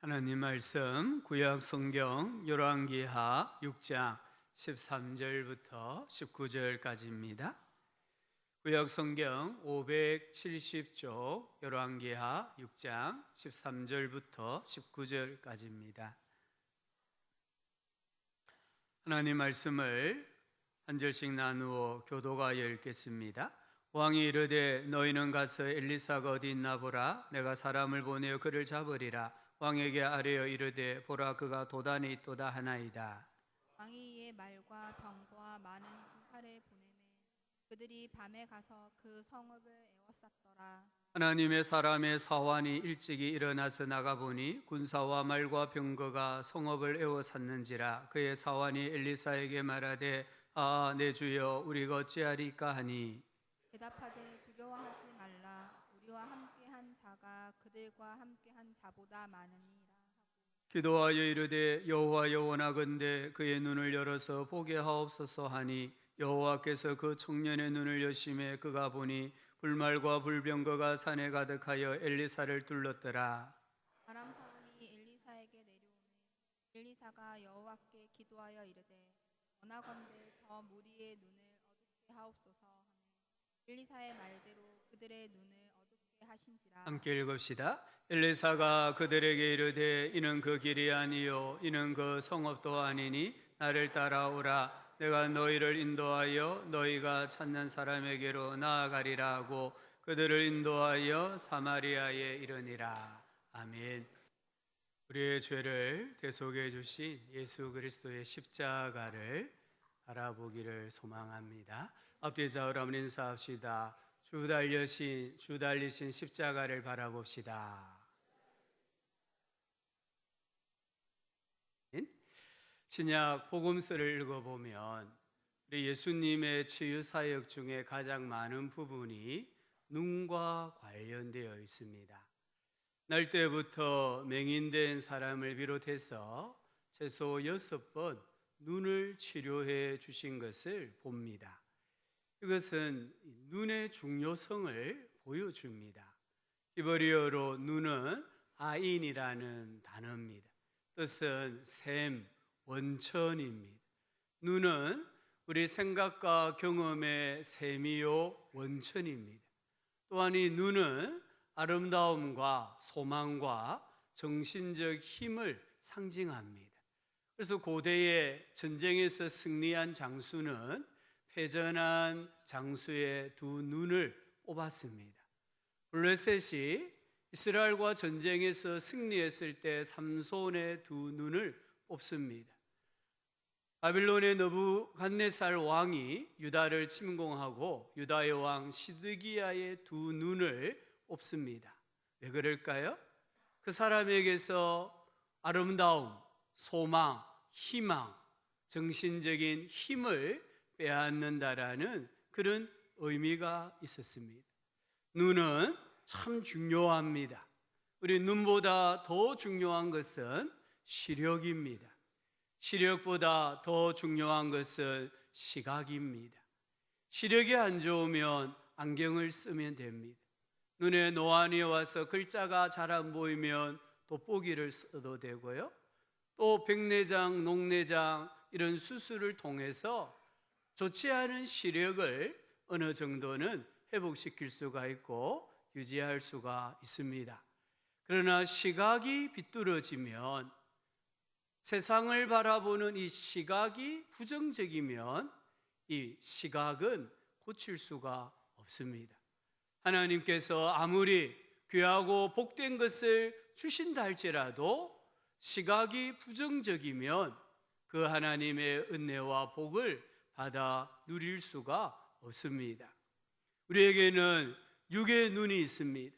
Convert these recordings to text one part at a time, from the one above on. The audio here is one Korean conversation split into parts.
하나님 말씀 구약 성경 열왕기하 6장 13절부터 19절까지입니다. 구약 성경 570쪽 열왕기하 6장 13절부터 19절까지입니다. 하나님 말씀을 한 절씩 나누어 교도하여 읽겠습니다. 왕이 이르되 너희는 가서 엘리사가 어디 있나 보라. 내가 사람을 보내어 그를 잡으리라. 왕에게 아뢰어 이르되 보라 그가 도단에 있도다 하나이다. 왕이 이에 말과 병거와 많은 군사를 보내매 그들이 밤에 가서 그 성읍을 에워쌌더라. 하나님의 사람의 사환이 일찍이 일어나서 나가보니 군사와 말과 병거가 성읍을 에워쌌는지라. 그의 사환이 엘리사에게 말하되 내 주여 우리가 어찌하리까 하니 대답하되 두려워하지 말라. 우리와 함께한 자가 그들과 함께한 자보다 많으니라. 기도하여 이르되 여호와여 원하건대 그의 눈을 열어서 보게 하옵소서 하니 여호와께서 그 청년의 눈을 여심해 그가 보니 불말과 불병거가 산에 가득하여 엘리사를 둘렀더라. 아람 사람이 엘리사에게 내려오매 엘리사가 여호와께 기도하여 이르되 원하건대 저 무리의 눈을 어둡게 하옵소서 하매 엘리사의 말대로 그들의 눈을 어둡게 하신지라. 함께 읽읍시다. 엘리사가 그들에게 이르되 이는 그 길이 아니요 이는 그 성읍도 아니니 나를 따라오라. 내가 너희를 인도하여 너희가 찾는 사람에게로 나아가리라 하고 그들을 인도하여 사마리아에 이르니라. 아멘. 우리의 죄를 대속해 주신 예수 그리스도의 십자가를 바라보기를 소망합니다. 앞뒤 좌우로 한번 인사합시다. 주 달리신 십자가를 바라봅시다. 신약 복음서를 읽어보면 우리 예수님의 치유 사역 중에 가장 많은 부분이 눈과 관련되어 있습니다. 날 때부터 맹인된 사람을 비롯해서 최소 6번 눈을 치료해 주신 것을 봅니다. 이것은 눈의 중요성을 보여줍니다. 히브리어로 눈은 아인이라는 단어입니다. 뜻은 샘, 원천입니다. 눈은 우리 생각과 경험의 샘이요 원천입니다. 또한 이 눈은 아름다움과 소망과 정신적 힘을 상징합니다. 그래서 고대의 전쟁에서 승리한 장수는 패전한 장수의 두 눈을 뽑았습니다. 블레셋이 이스라엘과 전쟁에서 승리했을 때 삼손의 두 눈을 뽑습니다. 바빌론의 느부갓네살 왕이 유다를 침공하고 유다의 왕 시드기야의 두 눈을 뽑습니다. 왜 그럴까요? 그 사람에게서 아름다움, 소망, 희망, 정신적인 힘을 빼앗는다라는 그런 의미가 있었습니다. 눈은 참 중요합니다. 우리 눈보다 더 중요한 것은 시력입니다. 시력보다 더 중요한 것은 시각입니다. 시력이 안 좋으면 안경을 쓰면 됩니다. 눈에 노안이 와서 글자가 잘 안 보이면 돋보기를 써도 되고요. 또 백내장, 녹내장 이런 수술을 통해서 좋지 않은 시력을 어느 정도는 회복시킬 수가 있고 유지할 수가 있습니다. 그러나 시각이 비뚤어지면 세상을 바라보는 이 시각이 부정적이면 이 시각은 고칠 수가 없습니다. 하나님께서 아무리 귀하고 복된 것을 주신다 할지라도 시각이 부정적이면 그 하나님의 은혜와 복을 받아 누릴 수가 없습니다. 우리에게는 육의 눈이 있습니다.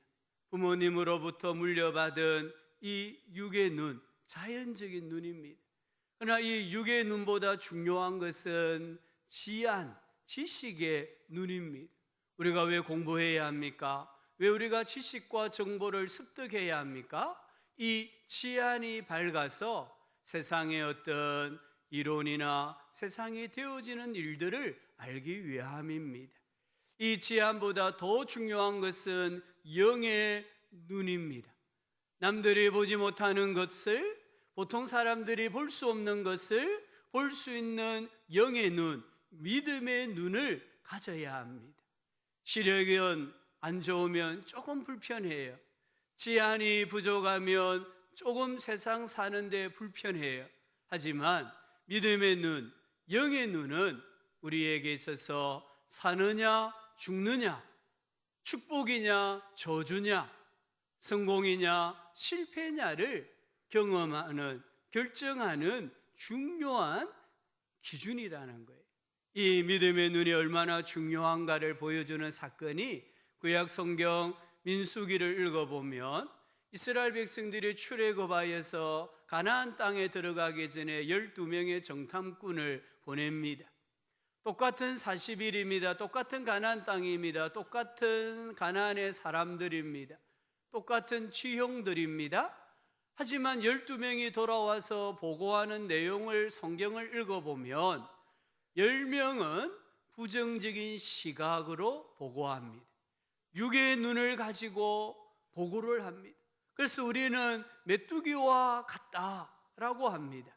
부모님으로부터 물려받은 이 육의 눈, 자연적인 눈입니다. 그러나 이 육의 눈보다 중요한 것은 지안, 지식의 눈입니다. 우리가 왜 공부해야 합니까? 왜 우리가 지식과 정보를 습득해야 합니까? 이 지안이 밝아서 세상의 어떤 이론이나 세상에 되어지는 일들을 알기 위함입니다. 이 지안보다 더 중요한 것은 영의 눈입니다. 남들이 보지 못하는 것을, 보통 사람들이 볼 수 없는 것을 볼 수 있는 영의 눈, 믿음의 눈을 가져야 합니다. 시력이 안 좋으면 조금 불편해요. 지안이 부족하면 조금 세상 사는데 불편해요. 하지만 믿음의 눈, 영의 눈은 우리에게 있어서 사느냐 죽느냐, 축복이냐 저주냐, 성공이냐 실패냐를 경험하는, 결정하는 중요한 기준이라는 거예요. 이 믿음의 눈이 얼마나 중요한가를 보여주는 사건이 구약 성경 민수기를 읽어보면 이스라엘 백성들이 출애굽하여서 가나안 땅에 들어가기 전에 12명의 정탐꾼을 보냅니다. 똑같은 40일입니다. 똑같은 가나안 땅입니다. 똑같은 가나안의 사람들입니다. 똑같은 지형들입니다. 하지만 12명이 돌아와서 보고하는 내용을 성경을 읽어보면 10명은 부정적인 시각으로 보고합니다. 육의 눈을 가지고 보고를 합니다. 그래서 우리는 메뚜기와 같다라고 합니다.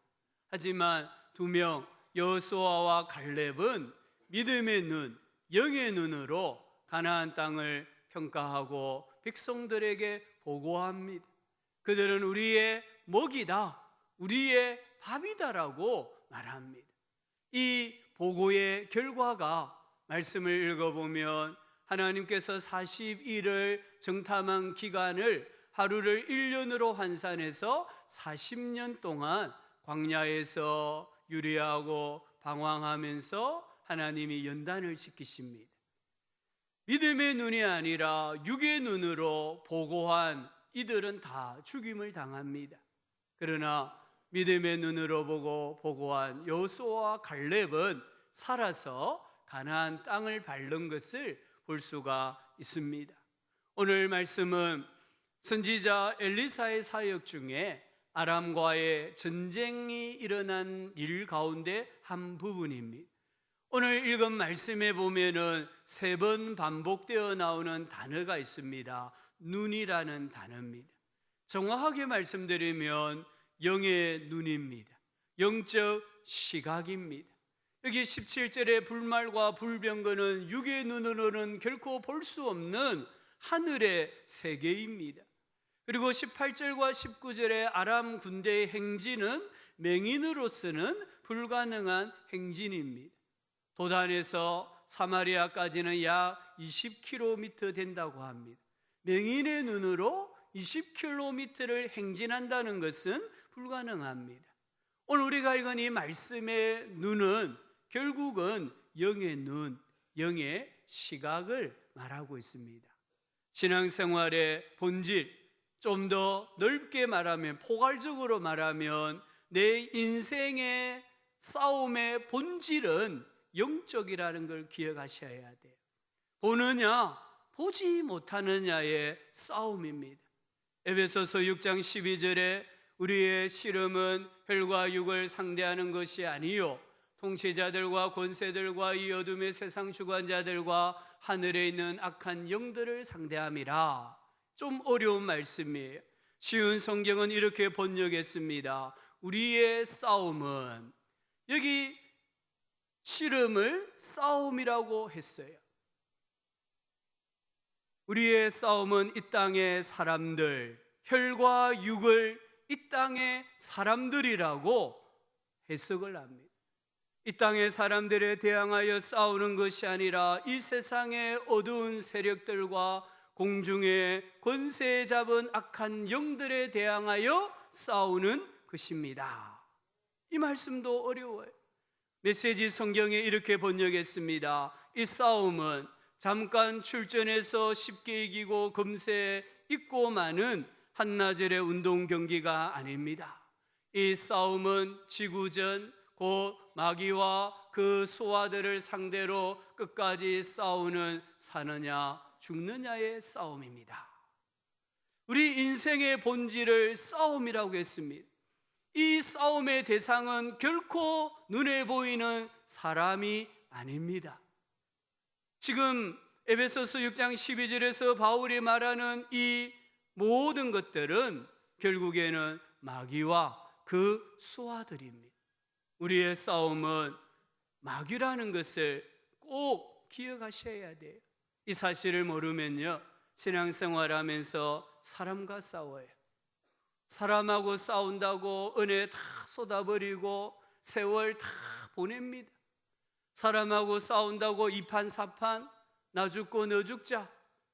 하지만 2명 여호수아와 갈렙은 믿음의 눈, 영의 눈으로 가나안 땅을 평가하고 백성들에게 보고합니다. 그들은 우리의 먹이다, 우리의 밥이다라고 말합니다. 이 보고의 결과가 말씀을 읽어보면 하나님께서 40일을 정탐한 기간을 하루를 1년으로 환산해서 40년 동안 광야에서 유리하고 방황하면서 하나님이 연단을 시키십니다. 믿음의 눈이 아니라 육의 눈으로 보고한 이들은 다 죽임을 당합니다. 그러나 믿음의 눈으로 보고한 여호수아와 갈렙은 살아서 가나안 땅을 밟는 것을 볼 수가 있습니다. 오늘 말씀은 선지자 엘리사의 사역 중에 아람과의 전쟁이 일어난 일 가운데 한 부분입니다. 오늘 읽은 말씀에 보면은 3번 반복되어 나오는 단어가 있습니다. 눈이라는 단어입니다. 정확하게 말씀드리면 영의 눈입니다. 영적 시각입니다. 여기 17절의 불말과 불병거는 육의 눈으로는 결코 볼 수 없는 하늘의 세계입니다. 그리고 18절과 19절의 아람 군대의 행진은 맹인으로서는 불가능한 행진입니다. 도단에서 사마리아까지는 약 20km 된다고 합니다. 맹인의 눈으로 20km를 행진한다는 것은 불가능합니다. 오늘 우리가 읽은 이 말씀의 눈은 결국은 영의 눈, 영의 시각을 말하고 있습니다. 신앙생활의 본질, 좀 더 넓게 말하면, 포괄적으로 말하면 내 인생의 싸움의 본질은 영적이라는 걸 기억하셔야 돼요. 보느냐, 보지 못하느냐의 싸움입니다. 에베소서 6장 12절에 우리의 씨름은 혈과 육을 상대하는 것이 아니요 통치자들과 권세들과 이 어둠의 세상 주관자들과 하늘에 있는 악한 영들을 상대함이라. 좀 어려운 말씀이에요. 쉬운 성경은 이렇게 번역했습니다. 우리의 싸움은, 여기 씨름을 싸움이라고 했어요. 우리의 싸움은 이 땅의 사람들, 혈과 육을 이 땅의 사람들이라고 해석을 합니다. 이 땅의 사람들에 대항하여 싸우는 것이 아니라 이 세상의 어두운 세력들과 공중의 권세 잡은 악한 영들에 대항하여 싸우는 것입니다. 이 말씀도 어려워요. 메시지 성경에 이렇게 번역했습니다. 이 싸움은 잠깐 출전해서 쉽게 이기고 금세 잊고 마는 한나절의 운동 경기가 아닙니다. 이 싸움은 지구전, 곧 마귀와 그 소화들을 상대로 끝까지 싸우는 사느냐 죽느냐의 싸움입니다. 우리 인생의 본질을 싸움이라고 했습니다. 이 싸움의 대상은 결코 눈에 보이는 사람이 아닙니다. 지금 에베소서 6장 12절에서 바울이 말하는 이 모든 것들은 결국에는 마귀와 그 수하들입니다. 우리의 싸움은 마귀라는 것을 꼭 기억하셔야 돼요. 이 사실을 모르면요, 신앙생활하면서 사람과 싸워요. 사람하고 싸운다고 은혜 다 쏟아버리고 세월 다 보냅니다. 사람하고 싸운다고 이판사판 나 죽고 너 죽자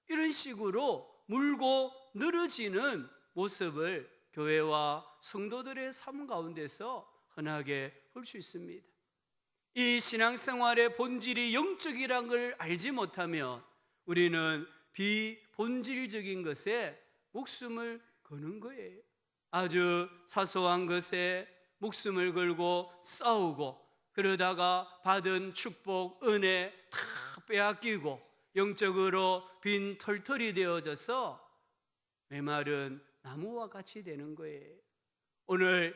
이런 식으로 물고 늘어지는 모습을 교회와 성도들의 삶 가운데서 흔하게 볼 수 있습니다. 이 신앙생활의 본질이 영적이란 걸 알지 못하면 우리는 비본질적인 것에 목숨을 거는 거예요. 아주 사소한 것에 목숨을 걸고 싸우고 그러다가 받은 축복, 은혜 다 빼앗기고 영적으로 빈 털털이 되어져서 메마른 나무와 같이 되는 거예요. 오늘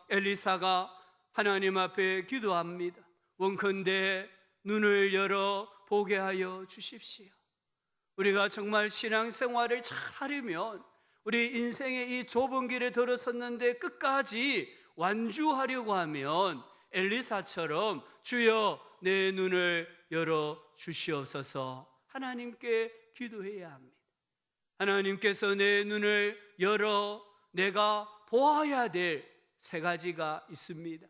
엘리사가 하나님 앞에 기도합니다. 원컨대 눈을 열어 보게 하여 주십시오. 우리가 정말 신앙생활을 잘 하려면 우리 인생의 이 좁은 길에 들어섰는데 끝까지 완주하려고 하면 엘리사처럼 주여 내 눈을 열어 주시옵소서 하나님께 기도해야 합니다. 하나님께서 내 눈을 열어 내가 보아야 될 세 가지가 있습니다.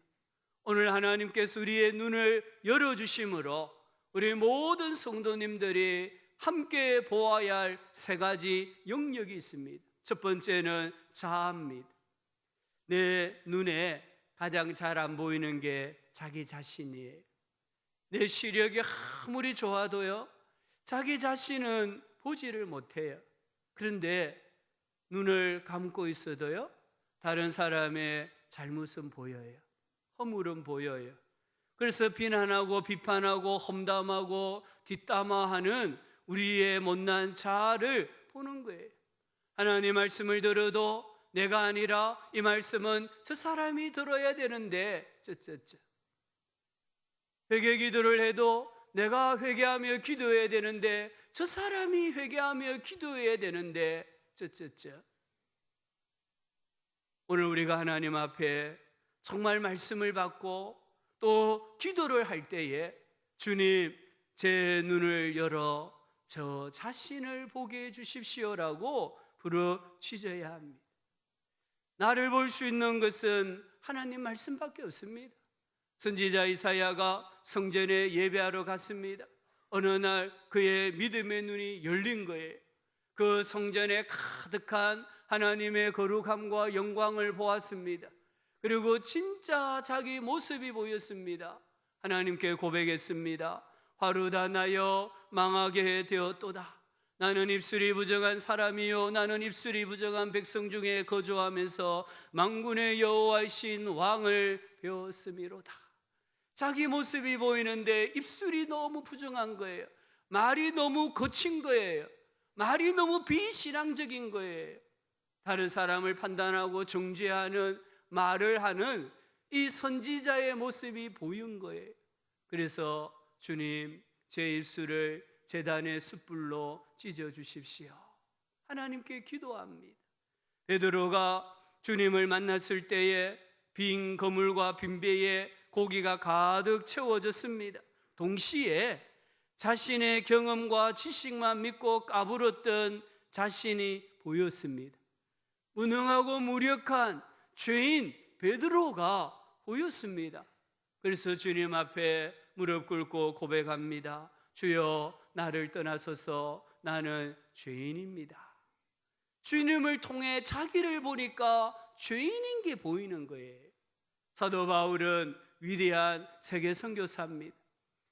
오늘 하나님께서 우리의 눈을 열어주심으로 우리 모든 성도님들이 함께 보아야 할 세 가지 영역이 있습니다. 첫 번째는 자아입니다. 내 눈에 가장 잘 안 보이는 게 자기 자신이에요. 내 시력이 아무리 좋아도요, 자기 자신은 보지를 못해요. 그런데 눈을 감고 있어도요, 다른 사람의 잘못은 보여요. 허물은 보여요. 그래서 비난하고 비판하고 험담하고 뒷담화하는 우리의 못난 자아를 보는 거예요. 하나님 말씀을 들어도 내가 아니라 이 말씀은 저 사람이 들어야 되는데 회개 기도를 해도 내가 회개하며 기도해야 되는데 저 사람이 회개하며 기도해야 되는데 오늘 우리가 하나님 앞에 정말 말씀을 받고 또 기도를 할 때에 주님 제 눈을 열어 저 자신을 보게 해 주십시오라고 부르짖어야 합니다. 나를 볼 수 있는 것은 하나님 말씀밖에 없습니다. 선지자 이사야가 성전에 예배하러 갔습니다. 어느 날 그의 믿음의 눈이 열린 거예요. 그 성전에 가득한 하나님의 거룩함과 영광을 보았습니다. 그리고 진짜 자기 모습이 보였습니다. 하나님께 고백했습니다. 화로 다 나여 망하게 되었도다. 나는 입술이 부정한 사람이요 나는 입술이 부정한 백성 중에 거주하면서 만군의 여호와이신 왕을 배웠음이로다. 자기 모습이 보이는데 입술이 너무 부정한 거예요. 말이 너무 거친 거예요. 말이 너무 비신앙적인 거예요. 다른 사람을 판단하고 정죄하는 말을 하는 이 선지자의 모습이 보인 거예요. 그래서 주님 제 입술을 제단의 숯불로 찢어 주십시오. 하나님께 기도합니다. 베드로가 주님을 만났을 때에 빈 그물과 빈 배에 고기가 가득 채워졌습니다. 동시에 자신의 경험과 지식만 믿고 까불었던 자신이 보였습니다. 무능하고 무력한 죄인 베드로가 보였습니다. 그래서 주님 앞에 무릎 꿇고 고백합니다. 주여 나를 떠나소서 나는 죄인입니다. 주님을 통해 자기를 보니까 죄인인 게 보이는 거예요. 사도 바울은 위대한 세계 선교사입니다.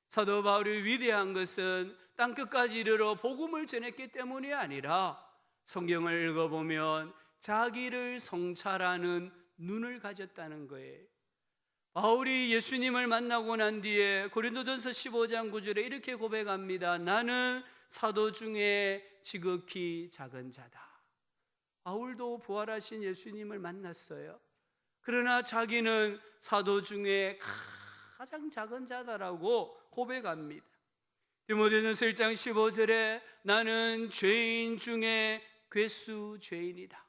사도 바울이 위대한 것은 땅끝까지 이르러 복음을 전했기 때문이 아니라 성경을 읽어보면 자기를 성찰하는 눈을 가졌다는 거예요. 바울이 예수님을 만나고 난 뒤에 고린도전서 15장 9절에 이렇게 고백합니다. 나는 사도 중에 지극히 작은 자다. 바울도 부활하신 예수님을 만났어요. 그러나 자기는 사도 중에 가장 작은 자다라고 고백합니다. 디모데전서 1장 15절에 나는 죄인 중에 괴수 죄인이다.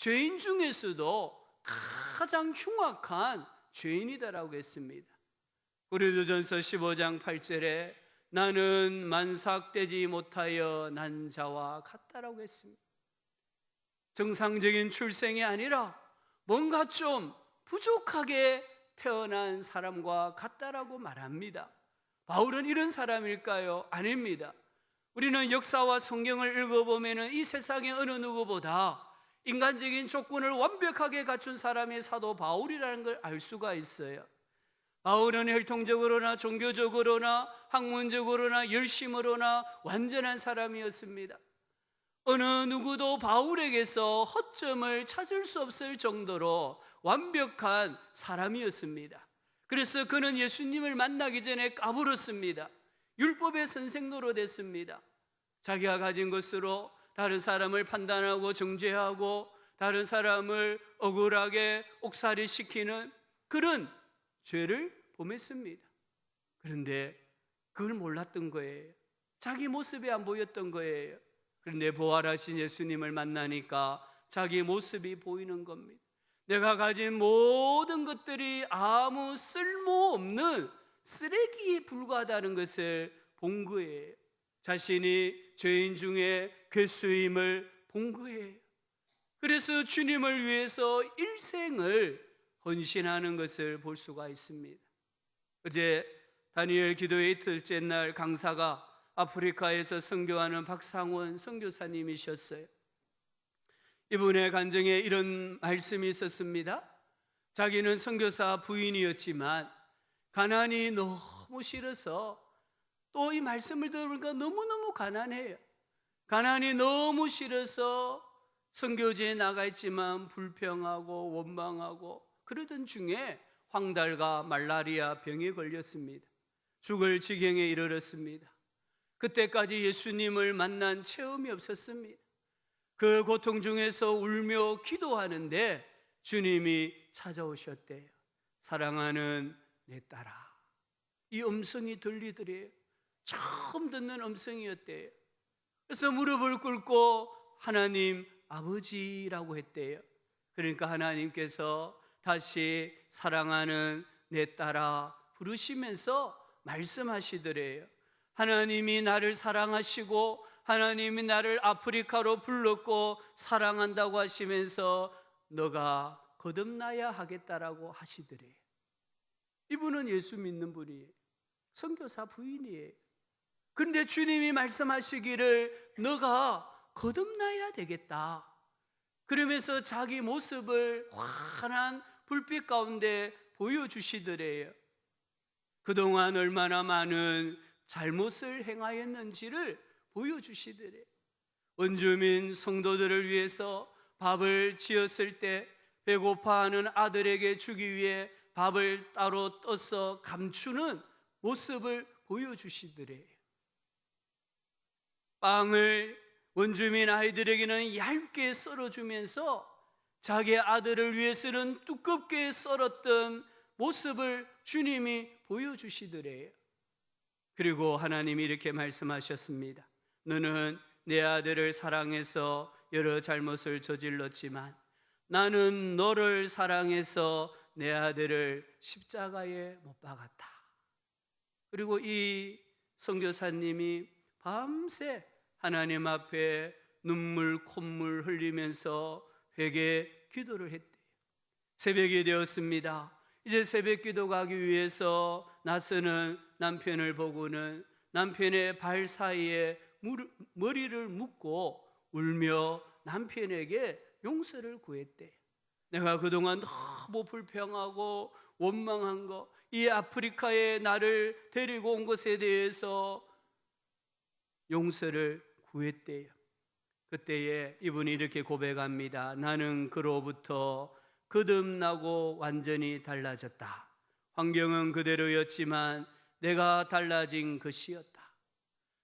죄인 중에서도 가장 흉악한 죄인이다라고 했습니다. 고린도전서 15장 8절에 나는 만삭되지 못하여 난 자와 같다라고 했습니다. 정상적인 출생이 아니라 뭔가 좀 부족하게 태어난 사람과 같다라고 말합니다. 바울은 이런 사람일까요? 아닙니다. 우리는 역사와 성경을 읽어보면 이 세상의 어느 누구보다 인간적인 조건을 완벽하게 갖춘 사람이 사도 바울이라는 걸 알 수가 있어요. 바울은 혈통적으로나 종교적으로나 학문적으로나 열심으로나 완전한 사람이었습니다. 어느 누구도 바울에게서 허점을 찾을 수 없을 정도로 완벽한 사람이었습니다. 그래서 그는 예수님을 만나기 전에 까불었습니다. 율법의 선생노로 됐습니다. 자기가 가진 것으로 다른 사람을 판단하고 정죄하고 다른 사람을 억울하게 옥살이시키는 그런 죄를 범했습니다. 그런데 그걸 몰랐던 거예요. 자기 모습이 안 보였던 거예요. 그런데 부활하신 예수님을 만나니까 자기 모습이 보이는 겁니다. 내가 가진 모든 것들이 아무 쓸모없는 쓰레기에 불과하다는 것을 본 거예요. 자신이 죄인 중에 괴수임을 본 거예요. 그래서 주님을 위해서 일생을 헌신하는 것을 볼 수가 있습니다. 어제 다니엘 기도회 이틀째 날 강사가 아프리카에서 선교하는 박상원 선교사님이셨어요. 이분의 간증에 이런 말씀이 있었습니다. 자기는 선교사 부인이었지만 가난이 너무 싫어서 또 이 말씀을 들으니까 너무너무 가난해요. 가난이 너무 싫어서 선교지에 나가 있지만 불평하고 원망하고 그러던 중에 황달과 말라리아 병에 걸렸습니다. 죽을 지경에 이르렀습니다. 그때까지 예수님을 만난 체험이 없었습니다. 그 고통 중에서 울며 기도하는데 주님이 찾아오셨대요. 사랑하는 내 딸아. 이 음성이 들리더래요. 처음 듣는 음성이었대요. 그래서 무릎을 꿇고 하나님 아버지라고 했대요. 그러니까 하나님께서 다시 사랑하는 내 딸아 부르시면서 말씀하시더래요. 하나님이 나를 사랑하시고 하나님이 나를 아프리카로 불렀고 사랑한다고 하시면서 너가 거듭나야 하겠다라고 하시더래요. 이분은 예수 믿는 분이에요. 선교사 부인이에요. 그런데 주님이 말씀하시기를 너가 거듭나야 되겠다. 그러면서 자기 모습을 환한 불빛 가운데 보여주시더래요. 그동안 얼마나 많은 잘못을 행하였는지를 보여주시더래요. 원주민 성도들을 위해서 밥을 지었을 때 배고파하는 아들에게 주기 위해 밥을 따로 떠서 감추는 모습을 보여주시더래요. 빵을 원주민 아이들에게는 얇게 썰어주면서 자기 아들을 위해서는 두껍게 썰었던 모습을 주님이 보여주시더래요. 그리고 하나님이 이렇게 말씀하셨습니다. 너는 내 아들을 사랑해서 여러 잘못을 저질렀지만 나는 너를 사랑해서 내 아들을 십자가에 못 박았다. 그리고 이 선교사님이 밤새 하나님 앞에 눈물 콧물 흘리면서 회개 기도를 했대요. 새벽이 되었습니다. 이제 새벽 기도 가기 위해서 나서는 남편을 보고는 남편의 발 사이에 머리를 묶고 울며 남편에게 용서를 구했대요. 내가 그동안 너무 불평하고 원망한 거, 이 아프리카에 나를 데리고 온 것에 대해서 용서를 구했대요. 그때에 이분이 이렇게 고백합니다. 나는 그로부터 거듭나고 완전히 달라졌다. 환경은 그대로였지만 내가 달라진 것이었다.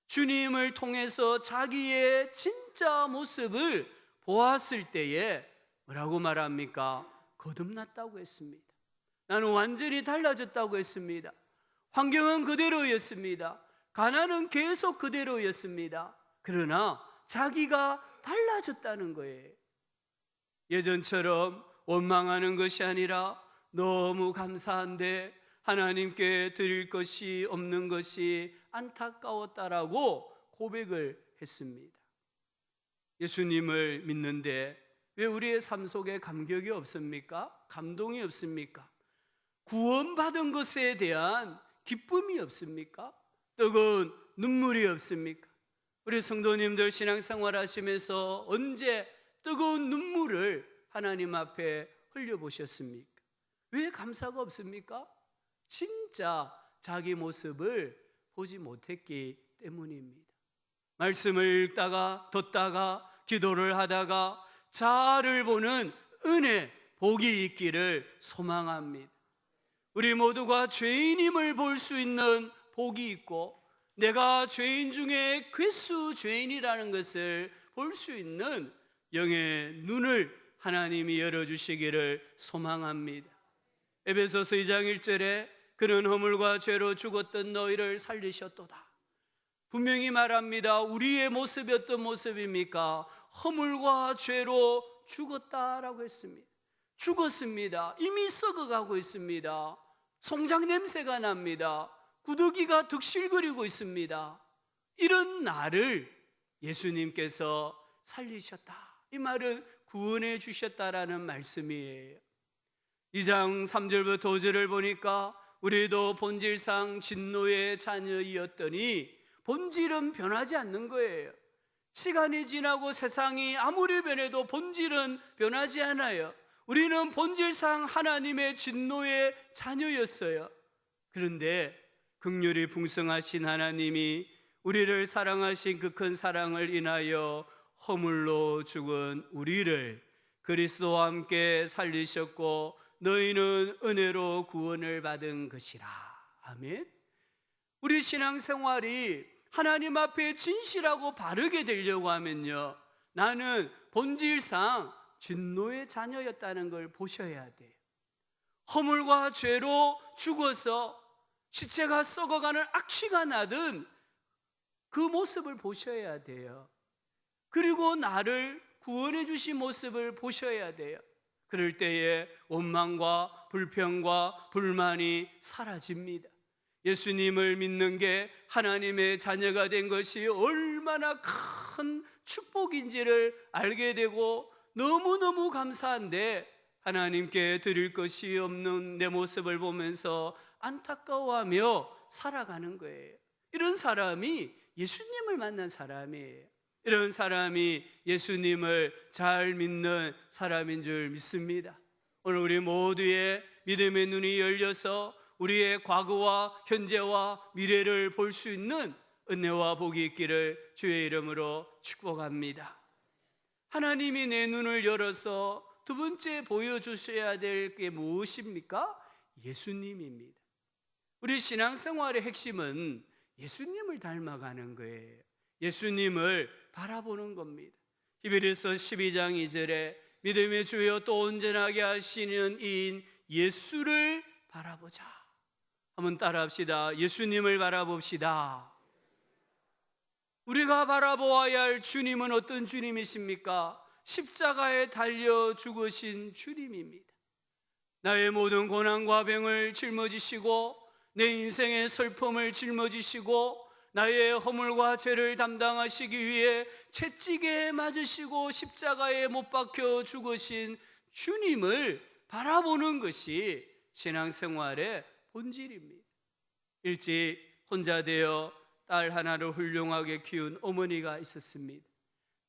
주님을 통해서 자기의 진짜 모습을 보았을 때에 뭐라고 말합니까? 거듭났다고 했습니다. 나는 완전히 달라졌다고 했습니다. 환경은 그대로였습니다. 가난은 계속 그대로였습니다. 그러나 자기가 달라졌다는 거예요. 예전처럼 원망하는 것이 아니라 너무 감사한데 하나님께 드릴 것이 없는 것이 안타까웠다라고 고백을 했습니다. 예수님을 믿는데 왜 우리의 삶 속에 감격이 없습니까? 감동이 없습니까? 구원받은 것에 대한 기쁨이 없습니까? 뜨거운 눈물이 없습니까? 우리 성도님들 신앙생활 하시면서 언제 뜨거운 눈물을 하나님 앞에 흘려보셨습니까? 왜 감사가 없습니까? 진짜 자기 모습을 보지 못했기 때문입니다. 말씀을 읽다가 듣다가 기도를 하다가 자아를 보는 은혜, 복이 있기를 소망합니다. 우리 모두가 죄인임을 볼 수 있는 복이 있고 내가 죄인 중에 괴수 죄인이라는 것을 볼 수 있는 영의 눈을 하나님이 열어주시기를 소망합니다. 에베소서 2장 1절에 그는 허물과 죄로 죽었던 너희를 살리셨도다. 분명히 말합니다. 우리의 모습이 어떤 모습입니까? 허물과 죄로 죽었다라고 했습니다. 죽었습니다. 이미 썩어가고 있습니다. 송장 냄새가 납니다. 구더기가 득실거리고 있습니다. 이런 나를 예수님께서 살리셨다. 이 말은 구원해 주셨다라는 말씀이에요. 2장 3절부터 5절을 보니까 우리도 본질상 진노의 자녀이었더니 본질은 변하지 않는 거예요. 시간이 지나고 세상이 아무리 변해도 본질은 변하지 않아요. 우리는 본질상 하나님의 진노의 자녀였어요. 그런데 긍휼이 풍성하신 하나님이 우리를 사랑하신 그 큰 사랑을 인하여 허물로 죽은 우리를 그리스도와 함께 살리셨고 너희는 은혜로 구원을 받은 것이라. 아멘. 우리 신앙생활이 하나님 앞에 진실하고 바르게 되려고 하면요, 나는 본질상 진노의 자녀였다는 걸 보셔야 돼요. 허물과 죄로 죽어서 시체가 썩어가는 악취가 나던 그 모습을 보셔야 돼요. 그리고 나를 구원해 주신 모습을 보셔야 돼요. 그럴 때에 원망과 불평과 불만이 사라집니다. 예수님을 믿는 게 하나님의 자녀가 된 것이 얼마나 큰 축복인지를 알게 되고 너무너무 감사한데 하나님께 드릴 것이 없는 내 모습을 보면서 안타까워하며 살아가는 거예요. 이런 사람이 예수님을 만난 사람이에요. 이런 사람이 예수님을 잘 믿는 사람인 줄 믿습니다. 오늘 우리 모두의 믿음의 눈이 열려서 우리의 과거와 현재와 미래를 볼 수 있는 은혜와 복이 있기를 주의 이름으로 축복합니다. 하나님이 내 눈을 열어서 두 번째 보여주셔야 될 게 무엇입니까? 예수님입니다. 우리 신앙생활의 핵심은 예수님을 닮아가는 거예요. 예수님을 바라보는 겁니다. 히브리서 12장 2절에 믿음의 주여 또 온전하게 하시는 이인 예수를 바라보자. 한번 따라합시다. 예수님을 바라봅시다. 우리가 바라보아야 할 주님은 어떤 주님이십니까? 십자가에 달려 죽으신 주님입니다. 나의 모든 고난과 병을 짊어지시고 내 인생의 슬픔을 짊어지시고 나의 허물과 죄를 담당하시기 위해 채찍에 맞으시고 십자가에 못 박혀 죽으신 주님을 바라보는 것이 신앙생활의 본질입니다. 일찍 혼자 되어 딸 하나를 훌륭하게 키운 어머니가 있었습니다.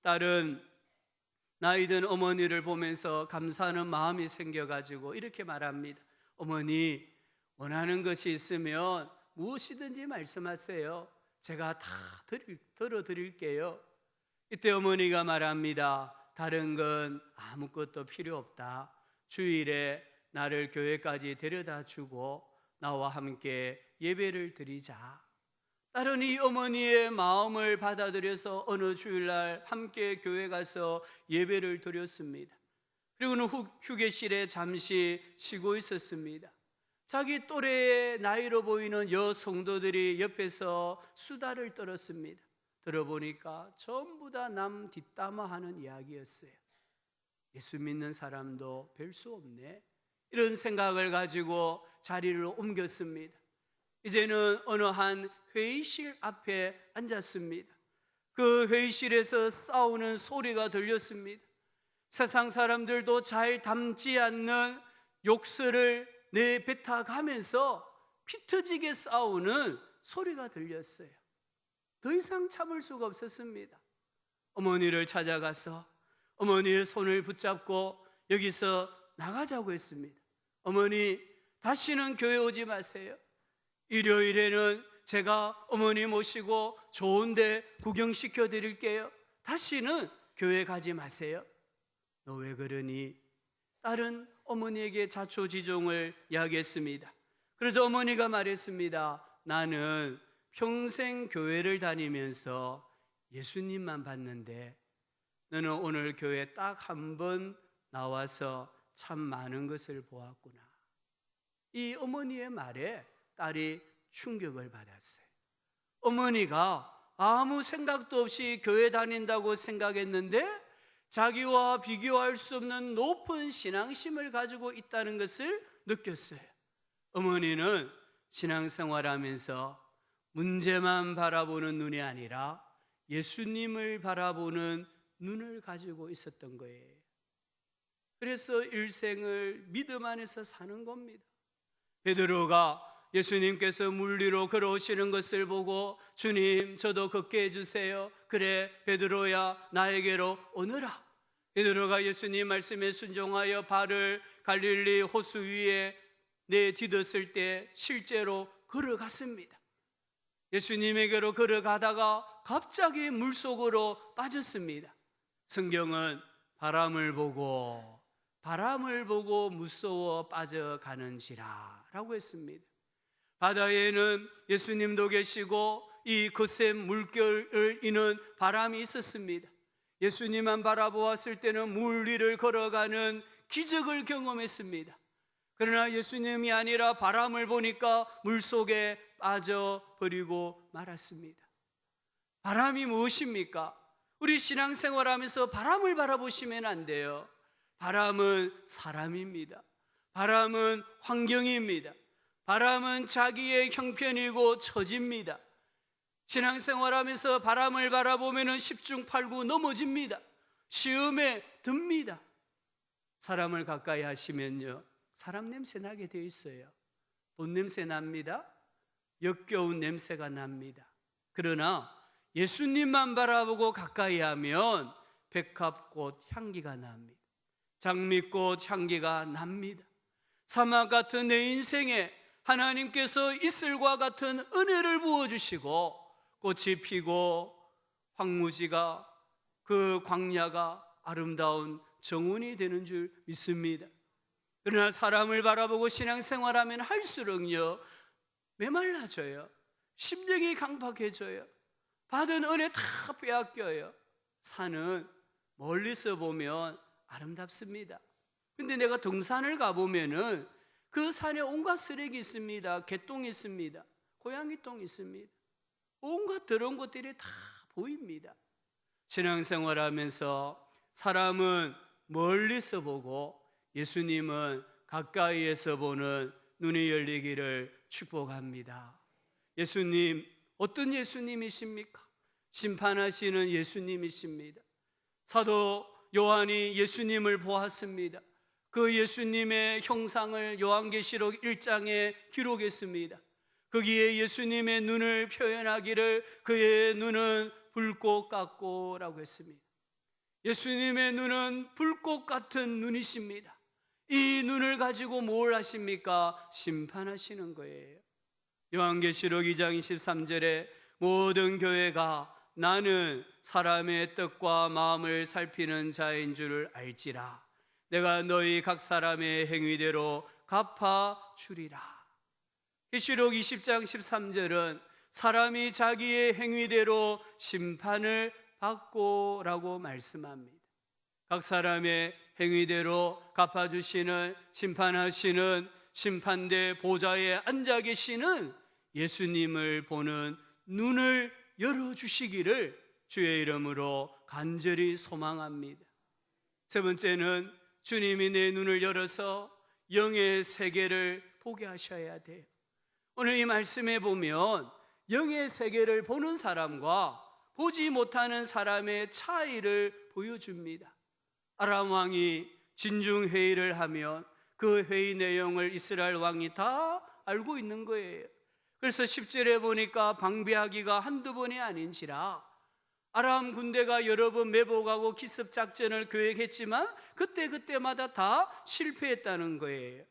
딸은 나이 든 어머니를 보면서 감사하는 마음이 생겨가지고 이렇게 말합니다. 어머니, 원하는 것이 있으면 무엇이든지 말씀하세요. 제가 다 들어드릴게요. 이때 어머니가 말합니다. 다른 건 아무것도 필요 없다. 주일에 나를 교회까지 데려다 주고 나와 함께 예배를 드리자. 딸은 이 어머니의 마음을 받아들여서 어느 주일날 함께 교회 가서 예배를 드렸습니다. 그리고는 휴게실에 잠시 쉬고 있었습니다. 자기 또래의 나이로 보이는 여성도들이 옆에서 수다를 떨었습니다. 들어보니까 전부 다 남 뒷담화하는 이야기였어요. 예수 믿는 사람도 별 수 없네, 이런 생각을 가지고 자리를 옮겼습니다. 이제는 어느 한 회의실 앞에 앉았습니다. 그 회의실에서 싸우는 소리가 들렸습니다. 세상 사람들도 잘 담지 않는 욕설을 내뱉어가면서 피 터지게 싸우는 소리가 들렸어요. 더 이상 참을 수가 없었습니다. 어머니를 찾아가서 어머니의 손을 붙잡고 여기서 나가자고 했습니다. 어머니, 다시는 교회 오지 마세요. 일요일에는 제가 어머니 모시고 좋은 데 구경시켜 드릴게요. 다시는 교회 가지 마세요. 너 왜 그러니? 딸은 어머니에게 자초지종을 이야기했습니다. 그래서 어머니가 말했습니다. 나는 평생 교회를 다니면서 예수님만 봤는데 너는 오늘 교회 딱 한 번 나와서 참 많은 것을 보았구나. 이 어머니의 말에 딸이 충격을 받았어요. 어머니가 아무 생각도 없이 교회 다닌다고 생각했는데 자기와 비교할 수 없는 높은 신앙심을 가지고 있다는 것을 느꼈어요. 어머니는 신앙생활하면서 문제만 바라보는 눈이 아니라 예수님을 바라보는 눈을 가지고 있었던 거예요. 그래서 일생을 믿음 안에서 사는 겁니다. 베드로가 예수님께서 물 위로 걸어오시는 것을 보고 주님, 저도 걷게 해주세요. 그래, 베드로야, 나에게로 오너라. 베드로가 예수님 말씀에 순종하여 발을 갈릴리 호수 위에 내딛었을 때 실제로 걸어갔습니다. 예수님에게로 걸어가다가 갑자기 물속으로 빠졌습니다. 성경은 바람을 보고 무서워 빠져가는지라 라고 했습니다. 바다에는 예수님도 계시고 이 거센 물결을 이는 바람이 있었습니다. 예수님만 바라보았을 때는 물 위를 걸어가는 기적을 경험했습니다. 그러나 예수님이 아니라 바람을 보니까 물속에 빠져버리고 말았습니다. 바람이 무엇입니까? 우리 신앙생활하면서 바람을 바라보시면 안 돼요. 바람은 사람입니다. 바람은 환경입니다. 바람은 자기의 형편이고 처지입니다. 신앙생활하면서 바람을 바라보면 10중 8구 넘어집니다. 시험에 듭니다. 사람을 가까이 하시면요, 사람 냄새 나게 되어 있어요. 돈 냄새 납니다. 역겨운 냄새가 납니다. 그러나 예수님만 바라보고 가까이 하면 백합꽃 향기가 납니다. 장미꽃 향기가 납니다. 사막 같은 내 인생에 하나님께서 이슬과 같은 은혜를 부어주시고 꽃이 피고 황무지가, 그 광야가 아름다운 정원이 되는 줄 믿습니다. 그러나 사람을 바라보고 신앙생활하면 할수록요, 메말라져요. 심령이 강팍해져요. 받은 은혜 다 빼앗겨요. 산은 멀리서 보면 아름답습니다. 근데 내가 등산을 가보면은 그 산에 온갖 쓰레기 있습니다. 개똥 있습니다. 고양이똥 있습니다. 온갖 더러운 것들이 다 보입니다. 신앙생활하면서 사람은 멀리서 보고 예수님은 가까이에서 보는 눈이 열리기를 축복합니다. 예수님, 어떤 예수님이십니까? 심판하시는 예수님이십니다. 사도 요한이 예수님을 보았습니다. 그 예수님의 형상을 요한계시록 1장에 기록했습니다. 거기에 예수님의 눈을 표현하기를 그의 눈은 불꽃 같고 라고 했습니다. 예수님의 눈은 불꽃 같은 눈이십니다. 이 눈을 가지고 뭘 하십니까? 심판하시는 거예요. 요한계시록 2장 23절에 모든 교회가 나는 사람의 뜻과 마음을 살피는 자인 줄 알지라. 내가 너희 각 사람의 행위대로 갚아주리라. 계시록 20장 13절은 사람이 자기의 행위대로 심판을 받고 라고 말씀합니다. 각 사람의 행위대로 갚아주시는, 심판하시는 심판대 보좌에 앉아 계시는 예수님을 보는 눈을 열어주시기를 주의 이름으로 간절히 소망합니다. 세 번째는 주님이 내 눈을 열어서 영의 세계를 보게 하셔야 돼요. 오늘 이 말씀에 보면 영의 세계를 보는 사람과 보지 못하는 사람의 차이를 보여줍니다. 아람 왕이 진중회의를 하면 그 회의 내용을 이스라엘 왕이 다 알고 있는 거예요. 그래서 10절에 보니까 방비하기가 한두 번이 아닌지라 아람 군대가 여러 번 매복하고 기습 작전을 계획했지만 그때마다 다 실패했다는 거예요.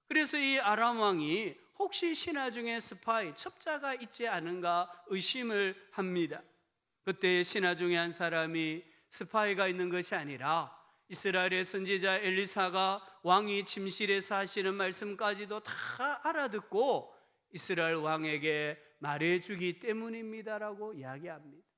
그래서 이 아람 왕이 혹시 신하 중에 스파이, 첩자가 있지 않은가 의심을 합니다. 그때 신하 중에 한 사람이 스파이가 있는 것이 아니라 이스라엘의 선지자 엘리사가 왕이 침실에서 하시는 말씀까지도 다 알아듣고 이스라엘 왕에게 말해주기 때문입니다라고 이야기합니다.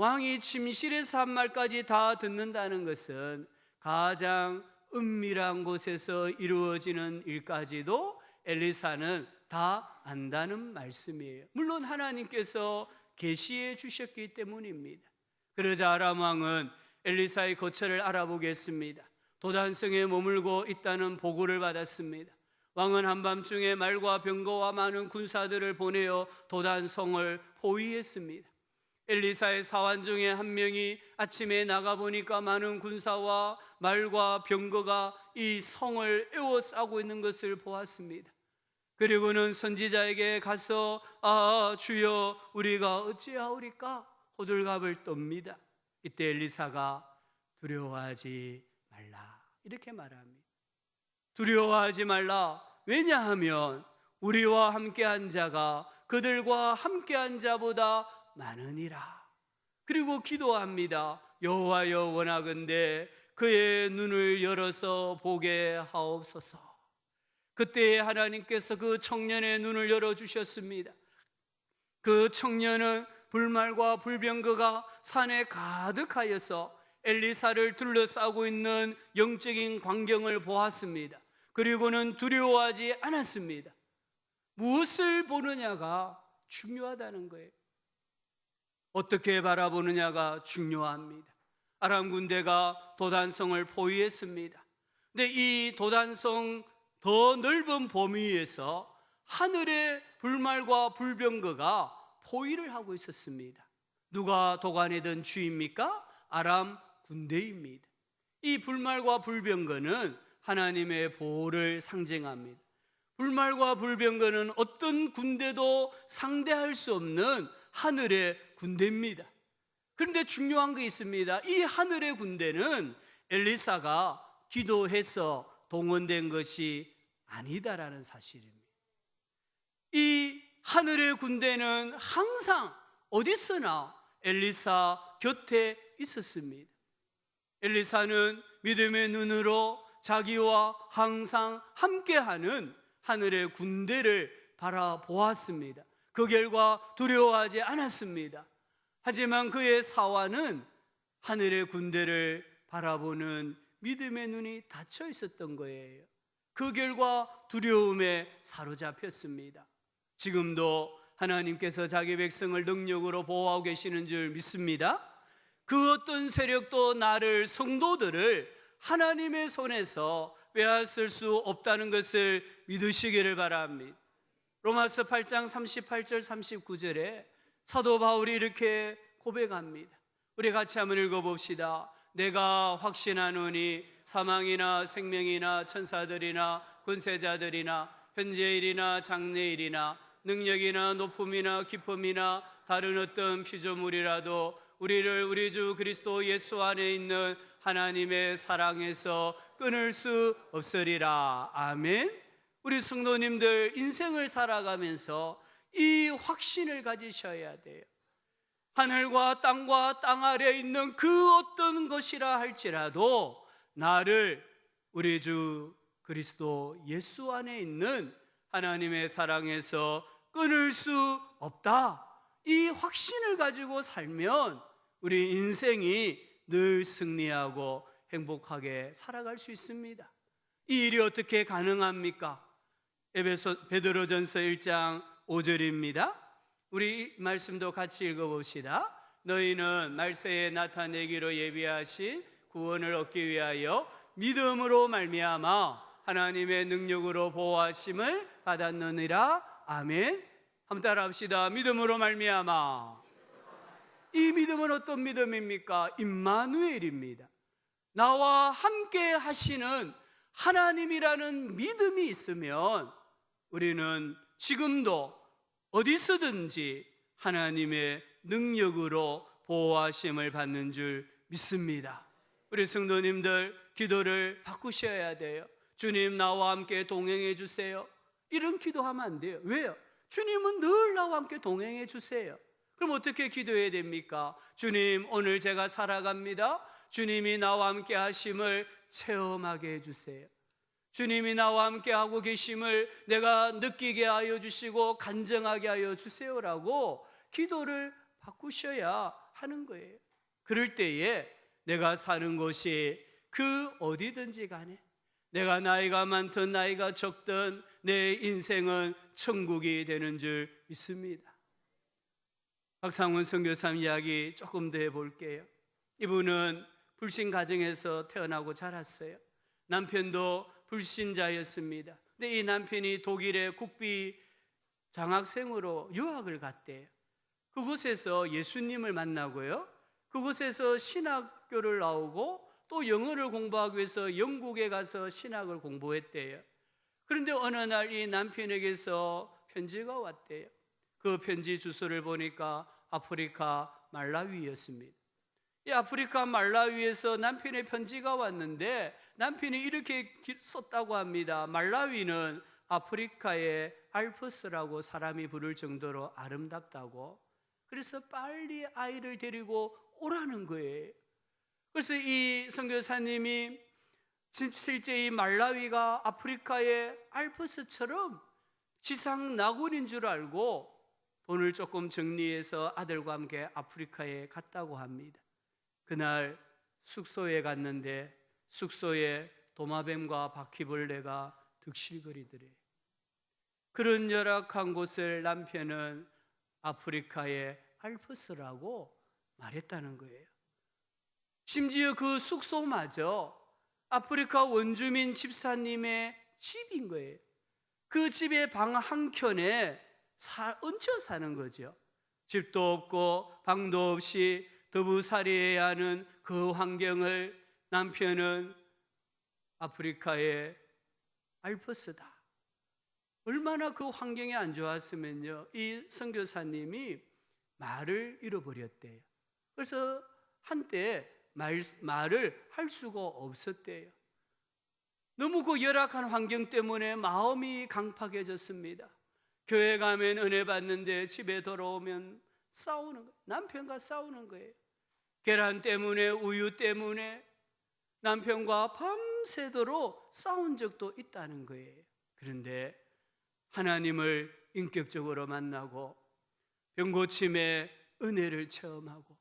왕이 침실에서 한 말까지 다 듣는다는 것은 가장 은밀한 곳에서 이루어지는 일까지도 엘리사는 다 안다는 말씀이에요. 물론 하나님께서 계시해 주셨기 때문입니다. 그러자 아람 왕은 엘리사의 거처를 알아보겠습니다. 도단성에 머물고 있다는 보고를 받았습니다. 왕은 한밤중에 말과 병거와 많은 군사들을 보내어 도단성을 포위했습니다. 엘리사의 사환 중에 한 명이 아침에 나가보니까 많은 군사와 말과 병거가 이 성을 에워싸고 있는 것을 보았습니다. 그리고는 선지자에게 가서 주여 우리가 어찌하오리까 호들갑을 떱니다. 이때 엘리사가 두려워하지 말라 이렇게 말합니다. 두려워하지 말라. 왜냐하면 우리와 함께한 자가 그들과 함께한 자보다 많으니라. 그리고 기도합니다. 여호와여 원하건대 그의 눈을 열어서 보게 하옵소서. 그때 하나님께서 그 청년의 눈을 열어주셨습니다. 그 청년은 불말과 불병거가 산에 가득하여서 엘리사를 둘러싸고 있는 영적인 광경을 보았습니다. 그리고는 두려워하지 않았습니다. 무엇을 보느냐가 중요하다는 거예요. 어떻게 바라보느냐가 중요합니다. 아람 군대가 도단성을 포위했습니다. 근데 이 도단성 더 넓은 범위에서 하늘의 불말과 불병거가 포위를 하고 있었습니다. 누가 도관에 든 주입니까? 아람 군대입니다. 이 불말과 불병거는 하나님의 보호를 상징합니다. 불말과 불병거는 어떤 군대도 상대할 수 없는 하늘의 군대입니다. 그런데 중요한 게 있습니다. 이 하늘의 군대는 엘리사가 기도해서 동원된 것이 아니다라는 사실입니다. 이 하늘의 군대는 항상 어디서나 엘리사 곁에 있었습니다. 엘리사는 믿음의 눈으로 자기와 항상 함께하는 하늘의 군대를 바라보았습니다. 그 결과 두려워하지 않았습니다. 하지만 그의 사환은 하늘의 군대를 바라보는 믿음의 눈이 닫혀 있었던 거예요. 그 결과 두려움에 사로잡혔습니다. 지금도 하나님께서 자기 백성을 능력으로 보호하고 계시는 줄 믿습니다. 그 어떤 세력도 나를, 성도들을 하나님의 손에서 빼앗을 수 없다는 것을 믿으시기를 바랍니다. 로마서 8장 38절 39절에 사도 바울이 이렇게 고백합니다. 우리 같이 한번 읽어봅시다. 내가 확신하노니 사망이나 생명이나 천사들이나 권세자들이나 현재일이나 장래일이나 능력이나 높음이나 기쁨이나 다른 어떤 피조물이라도 우리를 우리 주 그리스도 예수 안에 있는 하나님의 사랑에서 끊을 수 없으리라. 아멘. 우리 성도님들 인생을 살아가면서 이 확신을 가지셔야 돼요. 하늘과 땅과 땅 아래에 있는 그 어떤 것이라 할지라도 나를 우리 주 그리스도 예수 안에 있는 하나님의 사랑에서 끊을 수 없다. 이 확신을 가지고 살면 우리 인생이 늘 승리하고 행복하게 살아갈 수 있습니다. 이 일이 어떻게 가능합니까? 베드로전서 1장 5절입니다. 우리 말씀도 같이 읽어봅시다. 너희는 말세에 나타내기로 예비하신 구원을 얻기 위하여 믿음으로 말미암아 하나님의 능력으로 보호하심을 받았느니라. 아멘. 한번 따라합시다. 믿음으로 말미암아. 이 믿음은 어떤 믿음입니까? 임마누엘입니다. 나와 함께 하시는 하나님이라는 믿음이 있으면 우리는 지금도 어디서든지 하나님의 능력으로 보호하심을 받는 줄 믿습니다. 우리 성도님들 기도를 바꾸셔야 돼요. 주님, 나와 함께 동행해 주세요. 이런 기도하면 안 돼요. 왜요? 주님은 늘 나와 함께 동행해 주세요. 그럼 어떻게 기도해야 됩니까? 주님, 오늘 제가 살아갑니다. 주님이 나와 함께 하심을 체험하게 해주세요. 주님이 나와 함께 하고 계심을 내가 느끼게 하여 주시고 간증하게 하여 주세요라고 기도를 바꾸셔야 하는 거예요. 그럴 때에 내가 사는 곳이 그 어디든지 간에 내가 나이가 많든 나이가 적든 내 인생은 천국이 되는 줄 믿습니다. 박상훈 선교사님 이야기 조금 더 해볼게요. 이분은 불신 가정에서 태어나고 자랐어요. 남편도 불신자였습니다. 근데 이 남편이 독일의 국비 장학생으로 유학을 갔대요. 그곳에서 예수님을 만나고요, 그곳에서 신학교를 나오고 또 영어를 공부하기 위해서 영국에 가서 신학을 공부했대요. 그런데 어느 날 이 남편에게서 편지가 왔대요. 그 편지 주소를 보니까 아프리카 말라위였습니다. 이 아프리카 말라위에서 남편의 편지가 왔는데 남편이 이렇게 썼다고 합니다. 말라위는 아프리카의 알프스라고 사람이 부를 정도로 아름답다고. 그래서 빨리 아이를 데리고 오라는 거예요. 그래서 이 선교사님이 실제 이 말라위가 아프리카의 알프스처럼 지상 낙원인 줄 알고 돈을 조금 정리해서 아들과 함께 아프리카에 갔다고 합니다. 그날 숙소에 갔는데 숙소에 도마뱀과 바퀴벌레가 득실거리더래요. 그런 열악한 곳을 남편은 아프리카의 알프스라고 말했다는 거예요. 심지어 그 숙소마저 아프리카 원주민 집사님의 집인 거예요. 그 집의 방 한켠에 얹혀 사는 거죠. 집도 없고 방도 없이 더부살이해야 하는 그 환경을 남편은 아프리카의 알프스다. 얼마나 그 환경이 안 좋았으면요, 이 선교사님이 말을 잃어버렸대요. 그래서 한때 말을 할 수가 없었대요. 너무 그 열악한 환경 때문에 마음이 강팍해졌습니다. 교회 가면 은혜 받는데 집에 돌아오면 싸우는 거예요. 남편과 싸우는 거예요. 계란 때문에, 우유 때문에 남편과 밤새도록 싸운 적도 있다는 거예요. 그런데 하나님을 인격적으로 만나고 병고침의 은혜를 체험하고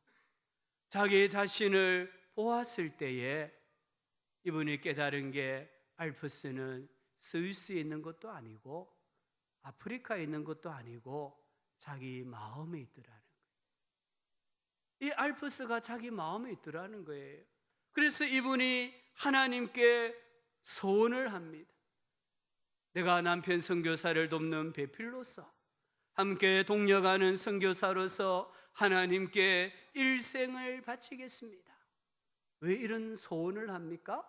자기 자신을 보았을 때에 이분이 깨달은 게 알프스는 스위스에 있는 것도 아니고 아프리카에 있는 것도 아니고 자기 마음에 있더라는 거예요. 이 알프스가 자기 마음에 있더라는 거예요. 그래서 이분이 하나님께 소원을 합니다. 내가 남편 선교사를 돕는 배필로서 함께 동력하는 선교사로서 하나님께 일생을 바치겠습니다. 왜 이런 소원을 합니까?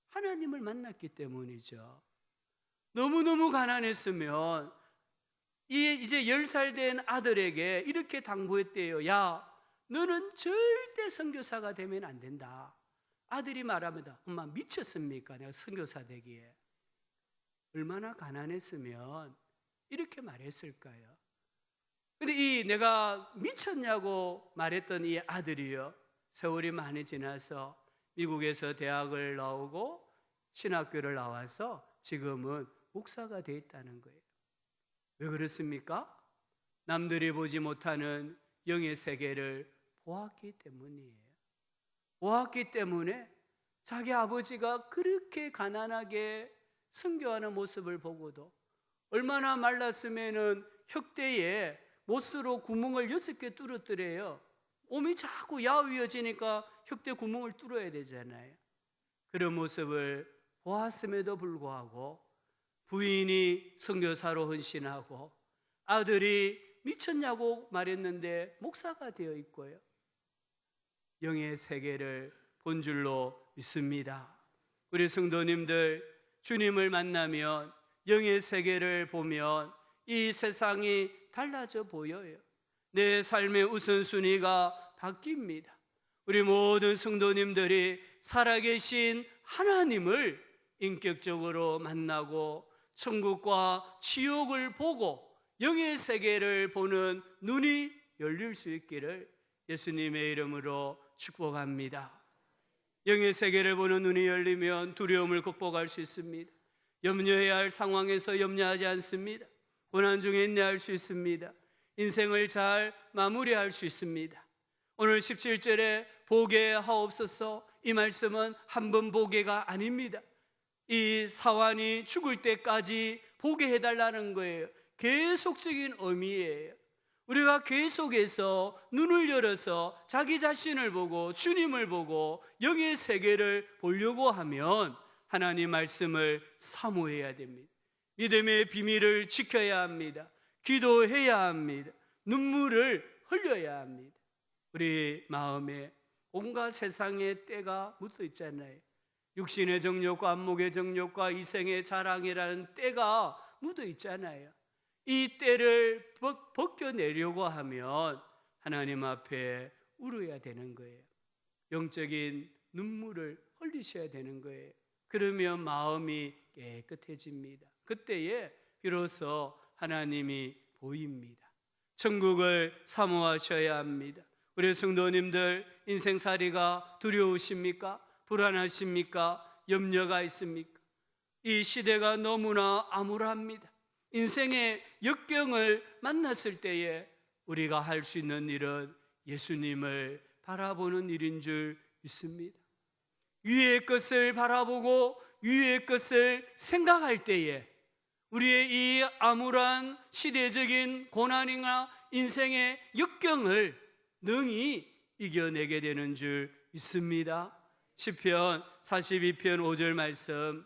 하나님을 만났기 때문이죠. 너무너무 가난했으면 이제 10살 된 아들에게 이렇게 당부했대요. 야, 너는 절대 선교사가 되면 안 된다. 아들이 말합니다. 엄마, 미쳤습니까? 내가 선교사 되기에. 얼마나 가난했으면 이렇게 말했을까요? 근데 내가 미쳤냐고 말했던 이 아들이요, 세월이 많이 지나서 미국에서 대학을 나오고 신학교를 나와서 지금은 목사가 되어 있다는 거예요. 왜 그렇습니까? 남들이 보지 못하는 영의 세계를 보았기 때문이에요. 보았기 때문에 자기 아버지가 그렇게 가난하게 선교하는 모습을 보고도 얼마나 말랐으면은 혁대에 못으로 구멍을 6개 뚫었더래요. 몸이 자꾸 야위어지니까 혁대 구멍을 뚫어야 되잖아요. 그런 모습을 보았음에도 불구하고 부인이 선교사로 헌신하고 아들이 미쳤냐고 말했는데 목사가 되어 있고요. 영의 세계를 본 줄로 믿습니다. 우리 성도님들, 주님을 만나면 영의 세계를 보면 이 세상이 달라져 보여요. 내 삶의 우선순위가 바뀝니다. 우리 모든 성도님들이 살아계신 하나님을 인격적으로 만나고 천국과 지옥을 보고 영의 세계를 보는 눈이 열릴 수 있기를 예수님의 이름으로 축복합니다. 영의 세계를 보는 눈이 열리면 두려움을 극복할 수 있습니다. 염려해야 할 상황에서 염려하지 않습니다. 고난 중에 인내할 수 있습니다. 인생을 잘 마무리할 수 있습니다. 오늘 17절에 보게 하옵소서, 이 말씀은 한 번 보게가 아닙니다. 이 사환이 죽을 때까지 보게 해달라는 거예요. 계속적인 의미예요. 우리가 계속해서 눈을 열어서 자기 자신을 보고 주님을 보고 영의 세계를 보려고 하면 하나님 말씀을 사모해야 됩니다. 믿음의 비밀을 지켜야 합니다. 기도해야 합니다. 눈물을 흘려야 합니다. 우리 마음에 온갖 세상의 때가 묻어 있잖아요. 육신의 정욕과 안목의 정욕과 이생의 자랑이라는 때가 묻어 있잖아요. 이 때를 벗겨내려고 하면 하나님 앞에 울어야 되는 거예요. 영적인 눈물을 흘리셔야 되는 거예요. 그러면 마음이 깨끗해집니다. 그때에 비로소 하나님이 보입니다. 천국을 사모하셔야 합니다. 우리 성도님들, 인생살이가 두려우십니까? 불안하십니까? 염려가 있습니까? 이 시대가 너무나 암울합니다. 인생의 역경을 만났을 때에 우리가 할 수 있는 일은 예수님을 바라보는 일인 줄 믿습니다. 위의 것을 바라보고 위의 것을 생각할 때에 우리의 이 암울한 시대적인 고난이나 인생의 역경을 능히 이겨내게 되는 줄 믿습니다. 시편 42편 5절 말씀,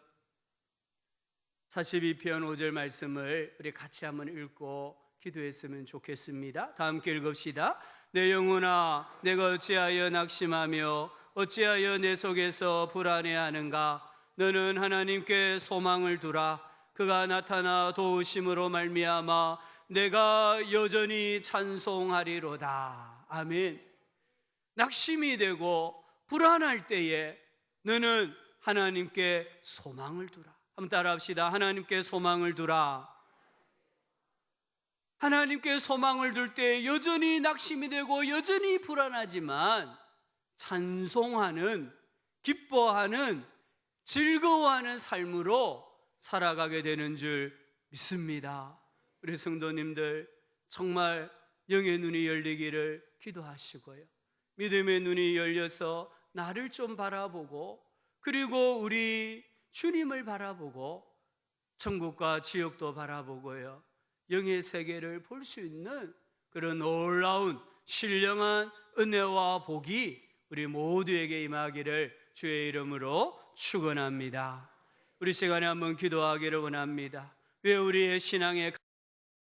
42편 5절 말씀을 우리 같이 한번 읽고 기도했으면 좋겠습니다. 다 함께 읽읍시다. 내 영혼아, 내가 어찌하여 낙심하며 어찌하여 내 속에서 불안해하는가? 너는 하나님께 소망을 두라. 그가 나타나 도우심으로 말미암아 내가 여전히 찬송하리로다. 아멘. 낙심이 되고 불안할 때에 너는 하나님께 소망을 두라. 한번 따라합시다. 하나님께 소망을 두라. 하나님께 소망을 둘 때 여전히 낙심이 되고 여전히 불안하지만 찬송하는, 기뻐하는, 즐거워하는 삶으로 살아가게 되는 줄 믿습니다. 우리 성도님들, 정말 영의 눈이 열리기를 기도하시고요, 믿음의 눈이 열려서 나를 좀 바라보고, 그리고 우리 주님을 바라보고 천국과 지옥도 바라보고요, 영의 세계를 볼 수 있는 그런 놀라운 신령한 은혜와 복이 우리 모두에게 임하기를 주의 이름으로 축원합니다. 우리 시간에 한번 기도하기를 원합니다. 왜 우리의 신앙의